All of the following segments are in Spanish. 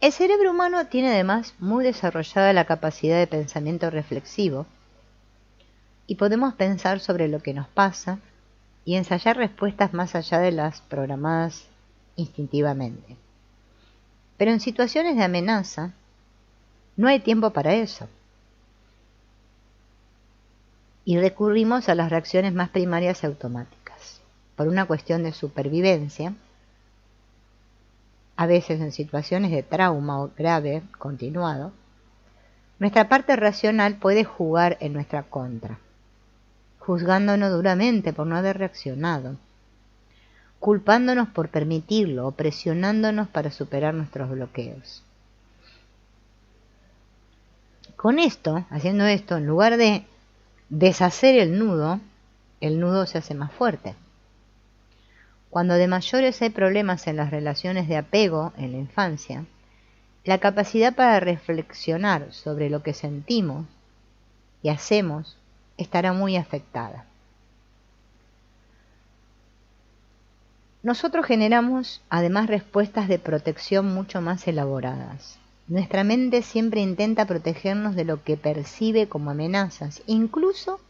El cerebro humano tiene además muy desarrollada la capacidad de pensamiento reflexivo y podemos pensar sobre lo que nos pasa y ensayar respuestas más allá de las programadas instintivamente. Pero en situaciones de amenaza no hay tiempo para eso. Y recurrimos a las reacciones más primarias y automáticas. Por una cuestión de supervivencia, a veces en situaciones de trauma o grave continuado, nuestra parte racional puede jugar en nuestra contra, juzgándonos duramente por no haber reaccionado, culpándonos por permitirlo o presionándonos para superar nuestros bloqueos. Con esto, haciendo esto, en lugar de deshacer el nudo se hace más fuerte. Cuando de mayores hay problemas en las relaciones de apego en la infancia, la capacidad para reflexionar sobre lo que sentimos y hacemos estará muy afectada. Nosotros generamos además respuestas de protección mucho más elaboradas. Nuestra mente siempre intenta protegernos de lo que percibe como amenazas, incluso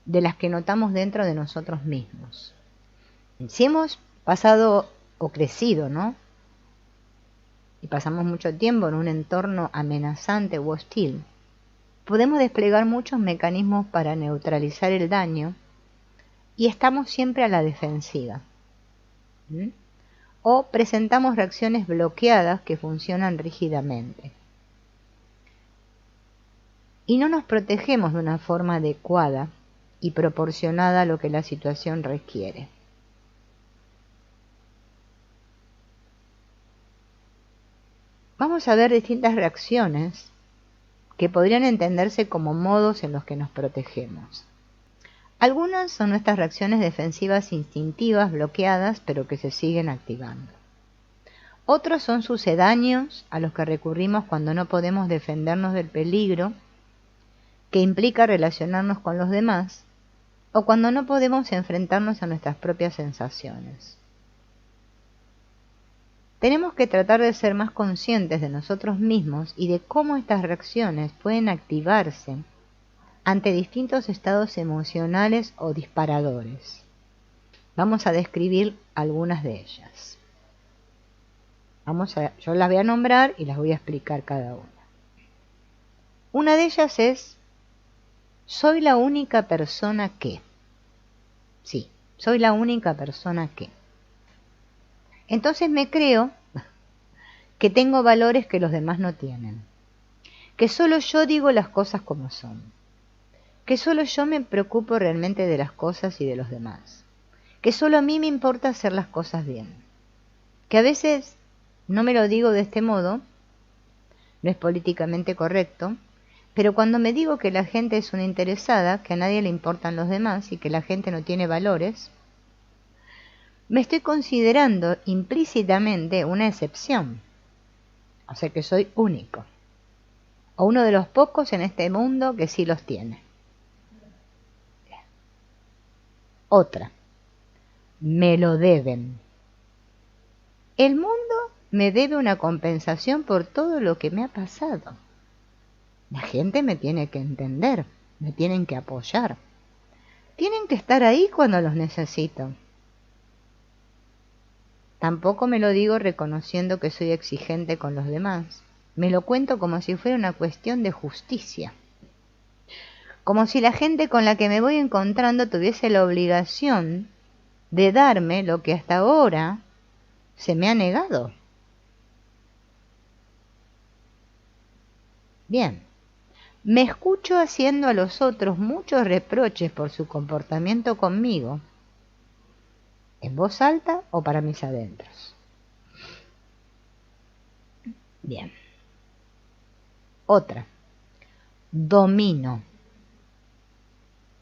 de las que notamos dentro de nosotros mismos. Si hemos pasado o crecido, ¿no? Y pasamos mucho tiempo en un entorno amenazante u hostil, podemos desplegar muchos mecanismos para neutralizar el daño y estamos siempre a la defensiva. O presentamos reacciones bloqueadas que funcionan rígidamente. Y no nos protegemos de una forma adecuada y proporcionada a lo que la situación requiere. Vamos a ver distintas reacciones que podrían entenderse como modos en los que nos protegemos. Algunas son nuestras reacciones defensivas instintivas bloqueadas, pero que se siguen activando. Otros son sucedáneos a los que recurrimos cuando no podemos defendernos del peligro que implica relacionarnos con los demás o cuando no podemos enfrentarnos a nuestras propias sensaciones. Tenemos que tratar de ser más conscientes de nosotros mismos y de cómo estas reacciones pueden activarse ante distintos estados emocionales o disparadores. Vamos a describir algunas de ellas. Yo las voy a nombrar y las voy a explicar cada una. Una de ellas es: soy la única persona que. Sí, soy la única persona que. Entonces me creo que tengo valores que los demás no tienen, que solo yo digo las cosas como son, que solo yo me preocupo realmente de las cosas y de los demás, que solo a mí me importa hacer las cosas bien, que a veces no me lo digo de este modo, no es políticamente correcto, pero cuando me digo que la gente es una interesada, que a nadie le importan los demás y que la gente no tiene valores, me estoy considerando implícitamente una excepción, o sea que soy único, o uno de los pocos en este mundo que sí los tiene. Otra, me lo deben. El mundo me debe una compensación por todo lo que me ha pasado. La gente me tiene que entender, me tienen que apoyar, tienen que estar ahí cuando los necesito. Tampoco me lo digo reconociendo que soy exigente con los demás. Me lo cuento como si fuera una cuestión de justicia. Como si la gente con la que me voy encontrando tuviese la obligación de darme lo que hasta ahora se me ha negado. Bien, me escucho haciendo a los otros muchos reproches por su comportamiento conmigo, en voz alta o para mis adentros. Bien. Otra, domino.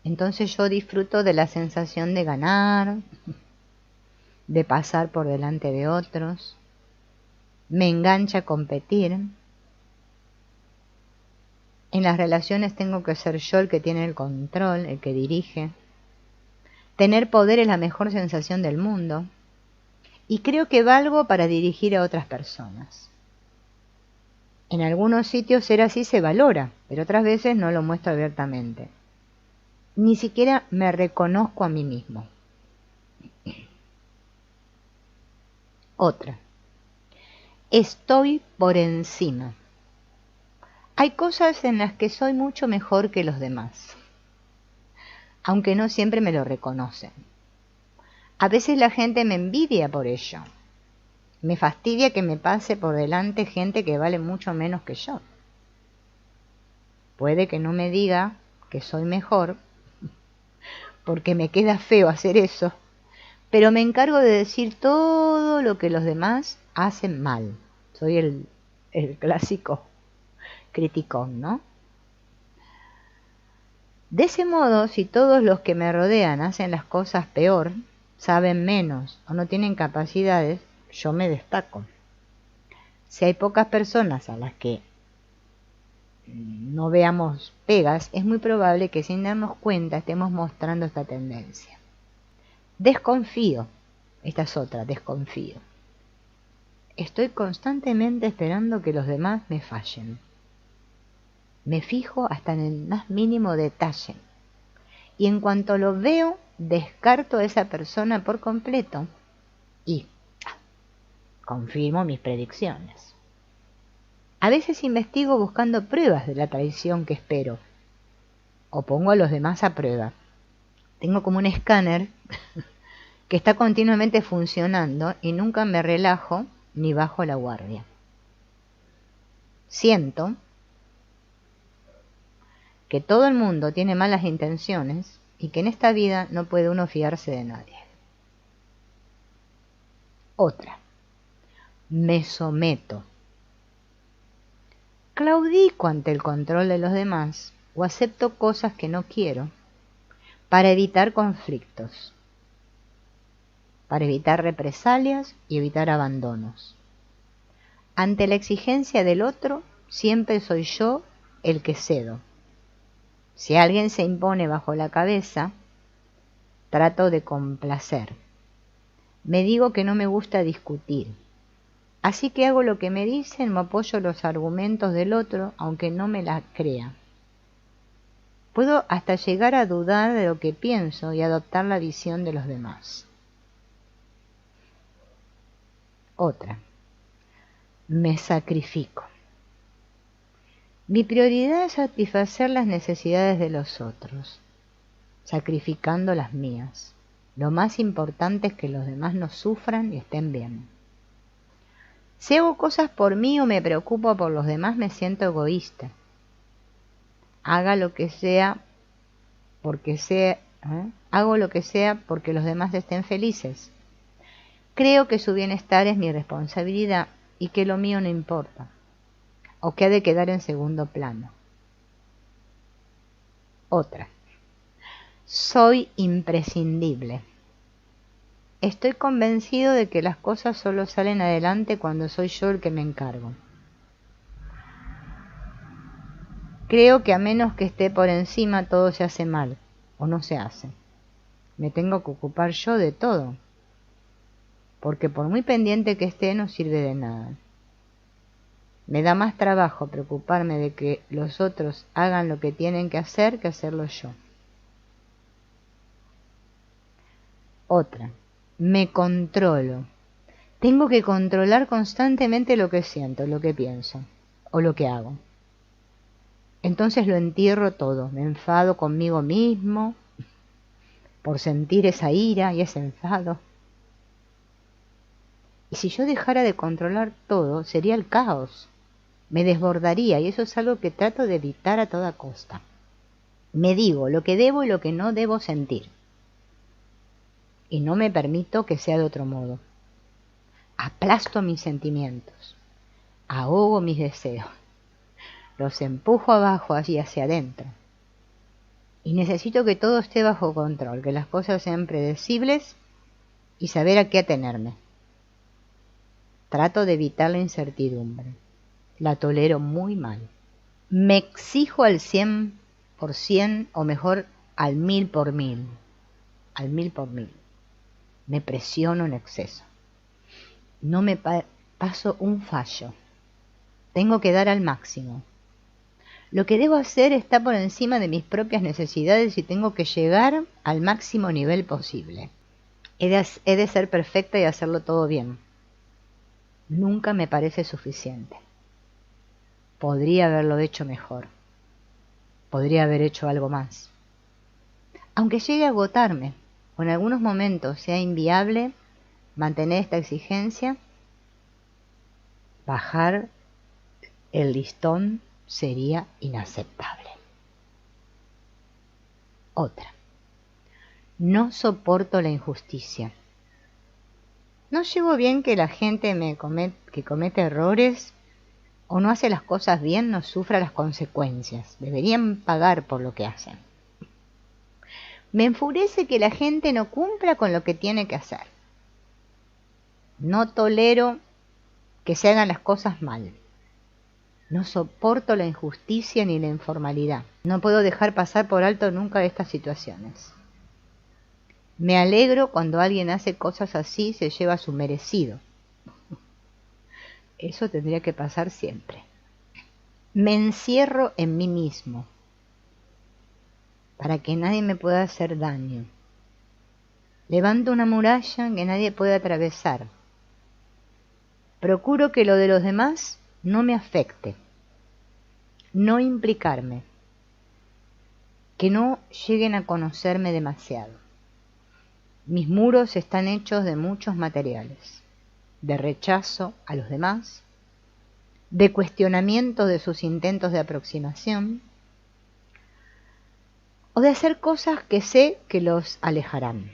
Entonces yo disfruto de la sensación de ganar, de pasar por delante de otros, me engancha competir. En las relaciones tengo que ser yo el que tiene el control, el que dirige. Tener poder es la mejor sensación del mundo y creo que valgo para dirigir a otras personas. En algunos sitios ser así se valora, pero otras veces no lo muestro abiertamente. Ni siquiera me reconozco a mí mismo. Otra. Estoy por encima. Hay cosas en las que soy mucho mejor que los demás, aunque no siempre me lo reconocen. A veces la gente me envidia por ello. Me fastidia que me pase por delante gente que vale mucho menos que yo. Puede que no me diga que soy mejor, porque me queda feo hacer eso, pero me encargo de decir todo lo que los demás hacen mal. Soy el clásico criticón, ¿no? De ese modo, si todos los que me rodean hacen las cosas peor, saben menos o no tienen capacidades, yo me destaco. Si hay pocas personas a las que no veamos pegas, es muy probable que sin darnos cuenta estemos mostrando esta tendencia. Desconfío. Esta es otra, desconfío. Estoy constantemente esperando que los demás me fallen. Me fijo hasta en el más mínimo detalle. Y en cuanto lo veo, descarto a esa persona por completo y confirmo mis predicciones. A veces investigo buscando pruebas de la traición que espero, o pongo a los demás a prueba. Tengo como un escáner que está continuamente funcionando y nunca me relajo ni bajo la guardia. Siento que todo el mundo tiene malas intenciones y que en esta vida no puede uno fiarse de nadie. Otra. Me someto. Claudico ante el control de los demás o acepto cosas que no quiero para evitar conflictos, para evitar represalias y evitar abandonos. Ante la exigencia del otro, siempre soy yo el que cedo. Si alguien se impone bajo la cabeza, trato de complacer. Me digo que no me gusta discutir. Así que hago lo que me dicen, me apoyo los argumentos del otro, aunque no me las crea. Puedo hasta llegar a dudar de lo que pienso y adoptar la visión de los demás. Otra. Me sacrifico. Mi prioridad es satisfacer las necesidades de los otros, sacrificando las mías. Lo más importante es que los demás no sufran y estén bien. Si hago cosas por mí o me preocupo por los demás, me siento egoísta. Hago lo que sea porque los demás estén felices. Creo que su bienestar es mi responsabilidad y que lo mío no importa, o que ha de quedar en segundo plano. Otra. Soy imprescindible. Estoy convencido de que las cosas solo salen adelante cuando soy yo el que me encargo. Creo que a menos que esté por encima todo se hace mal, o no se hace. Me tengo que ocupar yo de todo, porque por muy pendiente que esté no sirve de nada. Me da más trabajo preocuparme de que los otros hagan lo que tienen que hacer que hacerlo yo. Otra. Me controlo. Tengo que controlar constantemente lo que siento, lo que pienso o lo que hago. Entonces lo entierro todo, me enfado conmigo mismo por sentir esa ira y ese enfado. Y si yo dejara de controlar todo, sería el caos. Me desbordaría y eso es algo que trato de evitar a toda costa. Me digo lo que debo y lo que no debo sentir. Y no me permito que sea de otro modo. Aplasto mis sentimientos, ahogo mis deseos, los empujo abajo y hacia adentro. Y necesito que todo esté bajo control, que las cosas sean predecibles y saber a qué atenerme. Trato de evitar la incertidumbre, la tolero muy mal. Me exijo al 100% o mejor al 1000%. Al 1000%. Me presiono en exceso. No me paso un fallo. Tengo que dar al máximo. Lo que debo hacer está por encima de mis propias necesidades y tengo que llegar al máximo nivel posible. He de ser perfecta y hacerlo todo bien. Nunca me parece suficiente. Podría haberlo hecho mejor. Podría haber hecho algo más. Aunque llegue a agotarme, o en algunos momentos sea inviable mantener esta exigencia, bajar el listón sería inaceptable. Otra. No soporto la injusticia. No llevo bien que la gente que comete errores o no hace las cosas bien no sufra las consecuencias. Deberían pagar por lo que hacen. Me enfurece que la gente no cumpla con lo que tiene que hacer. No tolero que se hagan las cosas mal. No soporto la injusticia ni la informalidad. No puedo dejar pasar por alto nunca estas situaciones. Me alegro cuando alguien hace cosas así y se lleva su merecido. Eso tendría que pasar siempre. Me encierro en mí mismo para que nadie me pueda hacer daño. Levanto una muralla que nadie puede atravesar. Procuro que lo de los demás no me afecte. No implicarme. Que no lleguen a conocerme demasiado. Mis muros están hechos de muchos materiales. De rechazo a los demás, de cuestionamiento de sus intentos de aproximación, o de hacer cosas que sé que los alejarán.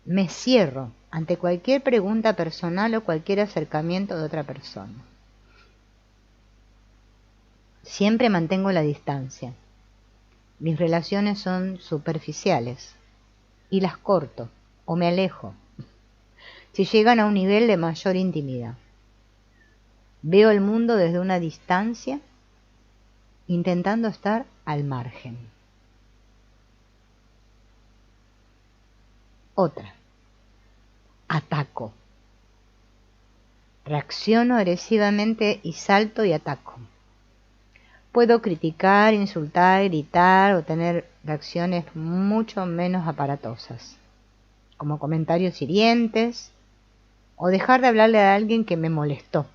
Me cierro ante cualquier pregunta personal o cualquier acercamiento de otra persona. Siempre mantengo la distancia. Mis relaciones son superficiales y las corto o me alejo si llegan a un nivel de mayor intimidad. Veo el mundo desde una distancia, intentando estar al margen. Otra. Ataco. Reacciono agresivamente y salto y ataco. Puedo criticar, insultar, gritar o tener reacciones mucho menos aparatosas, como comentarios hirientes o dejar de hablarle a alguien que me molestó.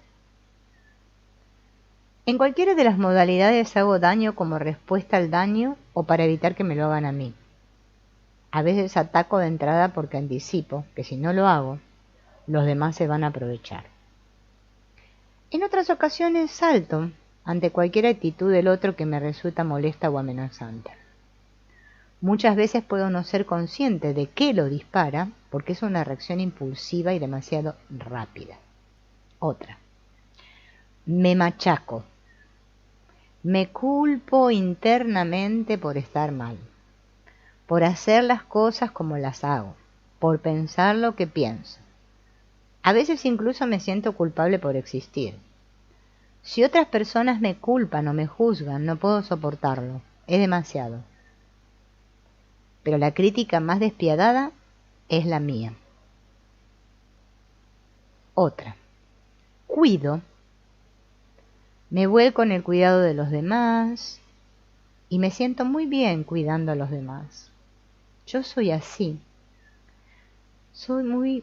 En cualquiera de las modalidades hago daño como respuesta al daño o para evitar que me lo hagan a mí. A veces ataco de entrada porque anticipo que si no lo hago, los demás se van a aprovechar. En otras ocasiones salto ante cualquier actitud del otro que me resulta molesta o amenazante. Muchas veces puedo no ser consciente de qué lo dispara porque es una reacción impulsiva y demasiado rápida. Otra. Me machaco. Me culpo internamente por estar mal, por hacer las cosas como las hago, por pensar lo que pienso. A veces incluso me siento culpable por existir. Si otras personas me culpan o me juzgan, no puedo soportarlo, es demasiado. Pero la crítica más despiadada es la mía. Otra. Cuido. Me vuelco en el cuidado de los demás y me siento muy bien cuidando a los demás. Yo soy así. Soy muy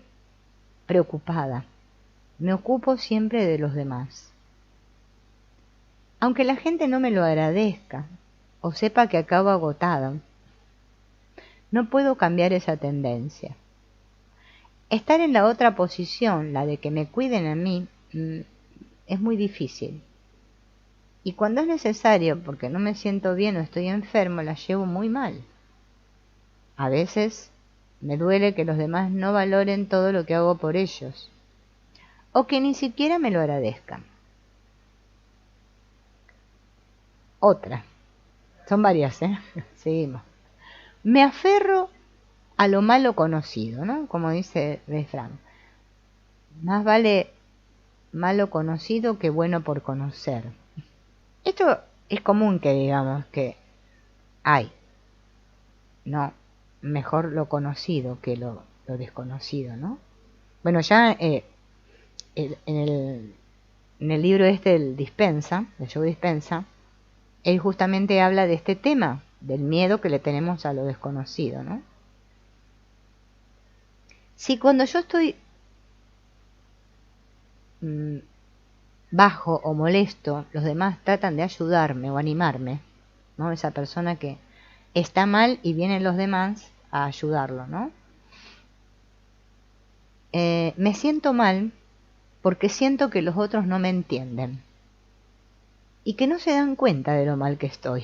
preocupada. Me ocupo siempre de los demás. Aunque la gente no me lo agradezca o sepa que acabo agotada, no puedo cambiar esa tendencia. Estar en la otra posición, la de que me cuiden a mí, es muy difícil. Y cuando es necesario, porque no me siento bien o estoy enfermo, la llevo muy mal. A veces me duele que los demás no valoren todo lo que hago por ellos, o que ni siquiera me lo agradezcan. Otra. Son varias, ¿eh? Seguimos. Me aferro a lo malo conocido, ¿no? Como dice refrán. Más vale malo conocido que bueno por conocer. Esto es común que digamos que hay, no, mejor lo conocido que lo desconocido, ¿no? Bueno, ya en en el libro este del Dispensa, de Joe Dispensa, él justamente habla de este tema, del miedo que le tenemos a lo desconocido, ¿no? Si cuando yo estoy bajo o molesto, los demás tratan de ayudarme o animarme, ¿no? Esa persona que está mal y vienen los demás a ayudarlo, ¿no? Me siento mal porque siento que los otros no me entienden y que no se dan cuenta de lo mal que estoy.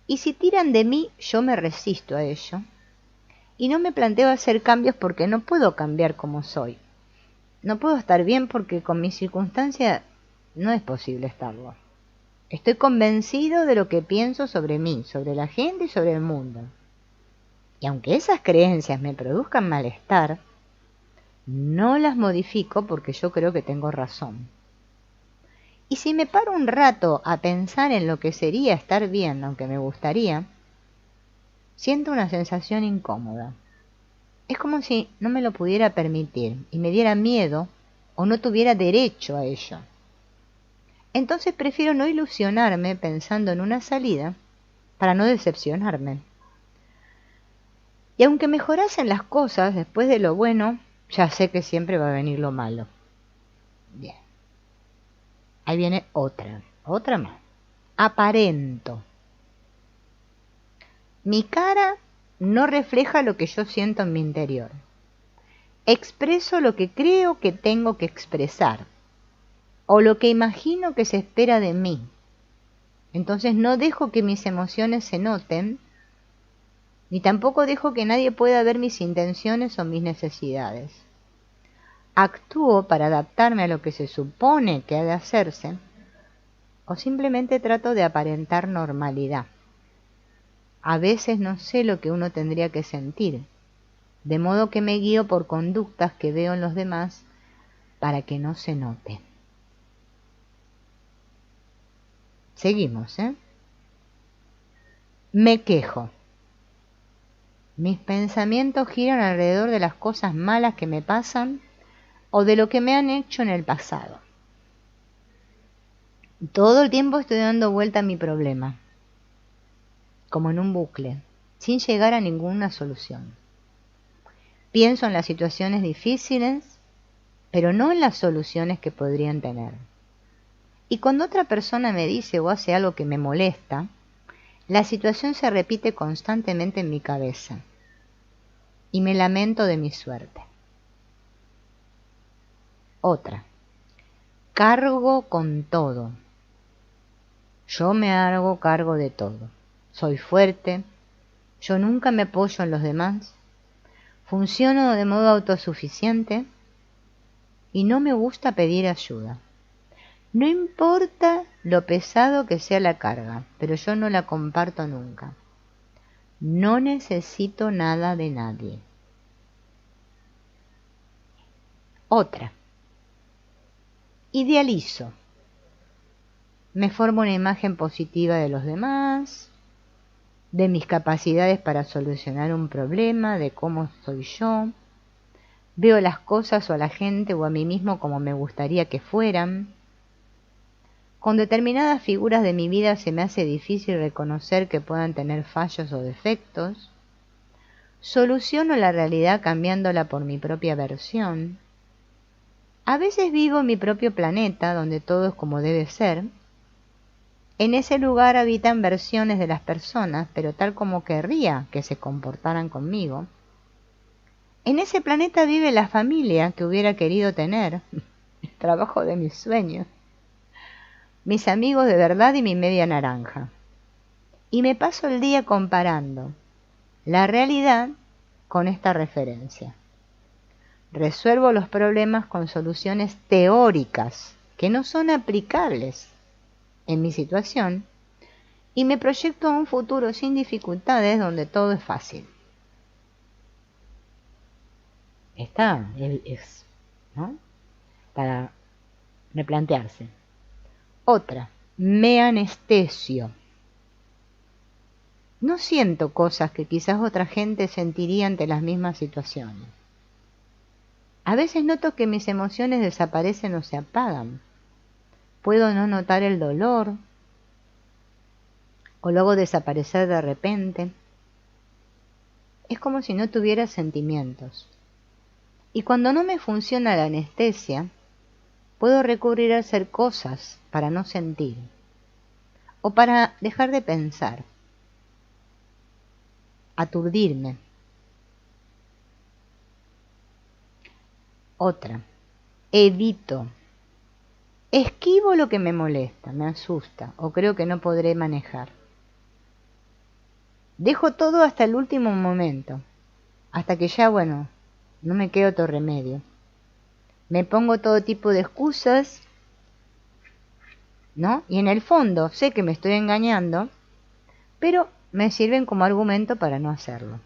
Y si tiran de mí, yo me resisto a ello y no me planteo hacer cambios porque no puedo cambiar como soy. No puedo estar bien porque con mi circunstancia no es posible estarlo. Estoy convencido de lo que pienso sobre mí, sobre la gente y sobre el mundo. Y aunque esas creencias me produzcan malestar, no las modifico porque yo creo que tengo razón. Y si me paro un rato a pensar en lo que sería estar bien, aunque me gustaría, siento una sensación incómoda. Es como si no me lo pudiera permitir y me diera miedo o no tuviera derecho a ello. Entonces prefiero no ilusionarme pensando en una salida para no decepcionarme. Y aunque mejorasen las cosas después de lo bueno, ya sé que siempre va a venir lo malo. Bien. Ahí viene otra más. Aparento. Mi cara no refleja lo que yo siento en mi interior. Expreso lo que creo que tengo que expresar o lo que imagino que se espera de mí. Entonces no dejo que mis emociones se noten, ni tampoco dejo que nadie pueda ver mis intenciones o mis necesidades. Actúo para adaptarme a lo que se supone que ha de hacerse, o simplemente trato de aparentar normalidad. A veces no sé lo que uno tendría que sentir, de modo que me guío por conductas que veo en los demás para que no se note. Seguimos, ¿eh? Me quejo. Mis pensamientos giran alrededor de las cosas malas que me pasan o de lo que me han hecho en el pasado. Todo el tiempo estoy dando vuelta a mi problema, como en un bucle, sin llegar a ninguna solución. Pienso en las situaciones difíciles, pero no en las soluciones que podrían tener. Y cuando otra persona me dice o hace algo que me molesta, la situación se repite constantemente en mi cabeza y me lamento de mi suerte. Otra. Cargo con todo. Yo me hago cargo de todo. Soy fuerte. Yo nunca me apoyo en los demás. Funciono de modo autosuficiente y no me gusta pedir ayuda. No importa lo pesado que sea la carga, pero yo no la comparto nunca. No necesito nada de nadie. Otra. Idealizo. Me formo una imagen positiva de los demás, de mis capacidades para solucionar un problema, de cómo soy yo. Veo las cosas o a la gente o a mí mismo como me gustaría que fueran. Con determinadas figuras de mi vida se me hace difícil reconocer que puedan tener fallos o defectos. Soluciono la realidad cambiándola por mi propia versión. A veces vivo en mi propio planeta, donde todo es como debe ser. En ese lugar habitan versiones de las personas, pero tal como querría que se comportaran conmigo. En ese planeta vive la familia que hubiera querido tener, el trabajo de mis sueños, mis amigos de verdad y mi media naranja. Y me paso el día comparando la realidad con esta referencia. Resuelvo los problemas con soluciones teóricas que no son aplicables en mi situación y me proyecto a un futuro sin dificultades donde todo es fácil. Esta es, ¿no?, para replantearse. Otra, me anestesio. No siento cosas que quizás otra gente sentiría ante las mismas situaciones. A veces noto que mis emociones desaparecen o se apagan. Puedo no notar el dolor o luego desaparecer de repente. Es como si no tuviera sentimientos. Y cuando no me funciona la anestesia, puedo recurrir a hacer cosas para no sentir o para dejar de pensar, aturdirme. Otra, evito, esquivo lo que me molesta, me asusta o creo que no podré manejar. Dejo todo hasta el último momento, hasta que ya, bueno, no me queda otro remedio. Me pongo todo tipo de excusas, ¿no? Y en el fondo sé que me estoy engañando, pero me sirven como argumento para no hacerlo.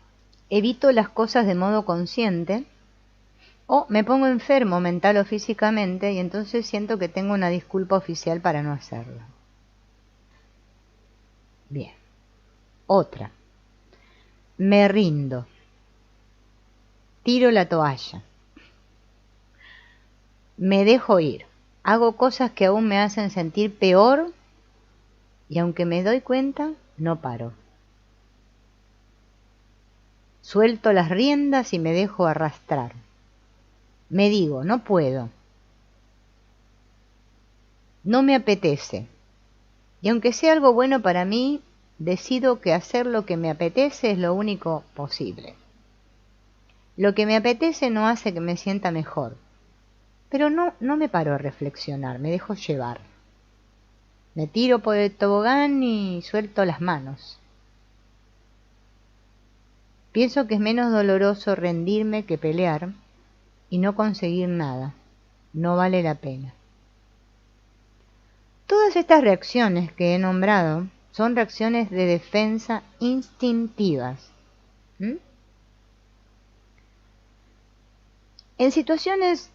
Evito las cosas de modo consciente o me pongo enfermo mental o físicamente y entonces siento que tengo una disculpa oficial para no hacerlo. Bien. Otra. Me rindo. Tiro la toalla. Me dejo ir. Hago cosas que aún me hacen sentir peor y aunque me doy cuenta, no paro. Suelto las riendas y me dejo arrastrar. Me digo, no puedo. No me apetece. Y aunque sea algo bueno para mí, decido que hacer lo que me apetece es lo único posible. Lo que me apetece no hace que me sienta mejor. Pero no me paro a reflexionar, me dejo llevar. Me tiro por el tobogán y suelto las manos. Pienso que es menos doloroso rendirme que pelear y no conseguir nada. No vale la pena. Todas estas reacciones que he nombrado son reacciones de defensa instintivas. En situaciones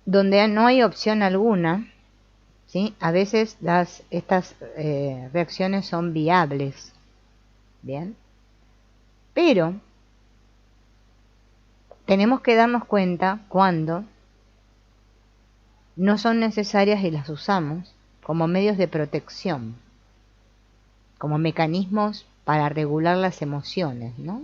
donde no hay opción alguna, ¿sí? A veces estas reacciones son viables. Bien. Pero tenemos que darnos cuenta cuando no son necesarias y las usamos como medios de protección, como mecanismos para regular las emociones, ¿no?